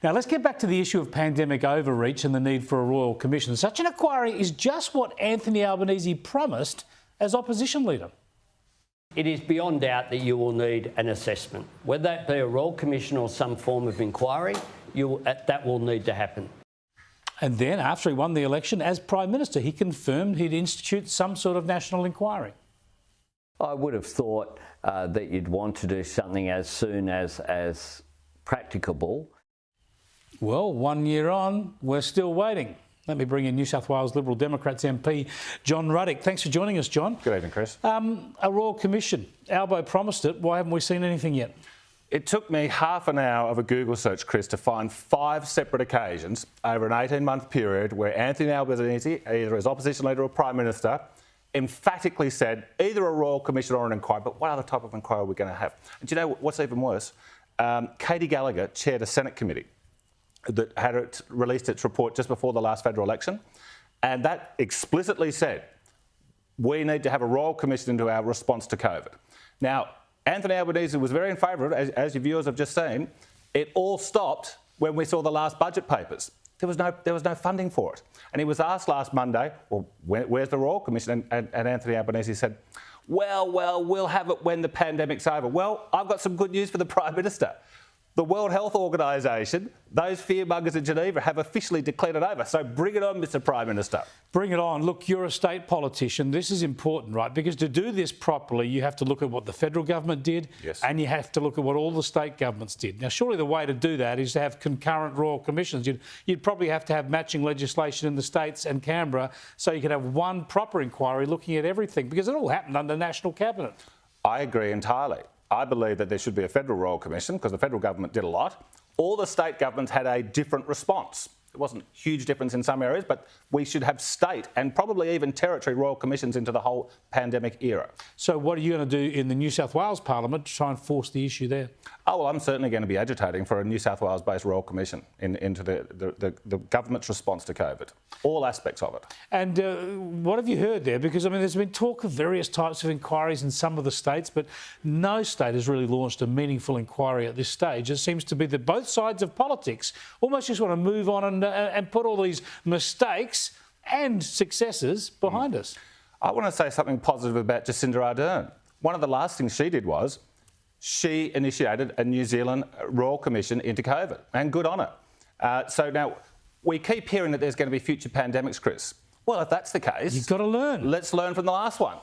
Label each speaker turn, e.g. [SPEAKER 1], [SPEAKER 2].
[SPEAKER 1] Now, let's get back to the issue of pandemic overreach and the need for a royal commission. Such an inquiry is just what Anthony Albanese promised as opposition leader.
[SPEAKER 2] It is beyond doubt that you will need an assessment. Whether that be a royal commission or some form of inquiry, that will need to happen.
[SPEAKER 1] And then, after he won the election as Prime Minister, he confirmed he'd institute some sort of national inquiry.
[SPEAKER 2] I would have thought that you'd want to do something as soon as practicable.
[SPEAKER 1] Well, 1 year on, we're still waiting. Let me bring in New South Wales Liberal Democrats MP John Ruddick. Thanks for joining us, John.
[SPEAKER 3] Good evening, Chris.
[SPEAKER 1] A Royal Commission. Albo promised it. Why haven't we seen anything yet?
[SPEAKER 3] It took me half an hour of a Google search, Chris, to find 5 separate occasions over an 18-month period where Anthony Albanese, either as opposition leader or Prime Minister, emphatically said either a Royal Commission or an inquiry, but what other type of inquiry are we going to have? And do you know what's even worse? Katie Gallagher chaired a Senate committee that had released its report just before the last federal election, and that explicitly said we need to have a Royal Commission into our response to COVID. Now, Anthony Albanese was very in favour of it, as your viewers have just seen. It all stopped when we saw the last budget papers. There was no funding for it. And he was asked last Monday, well, where's the Royal Commission? And Anthony Albanese said, well, we'll have it when the pandemic's over. Well, I've got some good news for the Prime Minister. The World Health Organisation, those fearmongers in Geneva, have officially declared it over. So bring it on, Mr Prime Minister.
[SPEAKER 1] Bring it on. Look, you're a state politician. This is important, right? Because to do this properly, you have to look at what the federal government did,
[SPEAKER 3] yes,
[SPEAKER 1] and you have to look at what all the state governments did. Now, surely the way to do that is to have concurrent royal commissions. You'd probably have to have matching legislation in the states and Canberra so you could have one proper inquiry looking at everything, because it all happened under national cabinet.
[SPEAKER 3] I agree entirely. I believe that there should be a federal Royal Commission because the federal government did a lot. All the state governments had a different response. It wasn't a huge difference in some areas, but we should have state and probably even territory Royal Commissions into the whole pandemic era.
[SPEAKER 1] So what are you going to do in the New South Wales Parliament to try and force the issue there?
[SPEAKER 3] Oh, well, I'm certainly going to be agitating for a New South Wales-based Royal Commission into the government's response to COVID, all aspects of it.
[SPEAKER 1] And what have you heard there? Because, I mean, there's been talk of various types of inquiries in some of the states, but no state has really launched a meaningful inquiry at this stage. It seems to be that both sides of politics almost just want to move on and put all these mistakes and successes behind us.
[SPEAKER 3] I want to say something positive about Jacinda Ardern. One of the last things she did was she initiated a New Zealand Royal Commission into COVID, and good on her. So now we keep hearing that there's going to be future pandemics, Chris. Well, if that's the case,
[SPEAKER 1] you've got to learn.
[SPEAKER 3] Let's learn from the last one.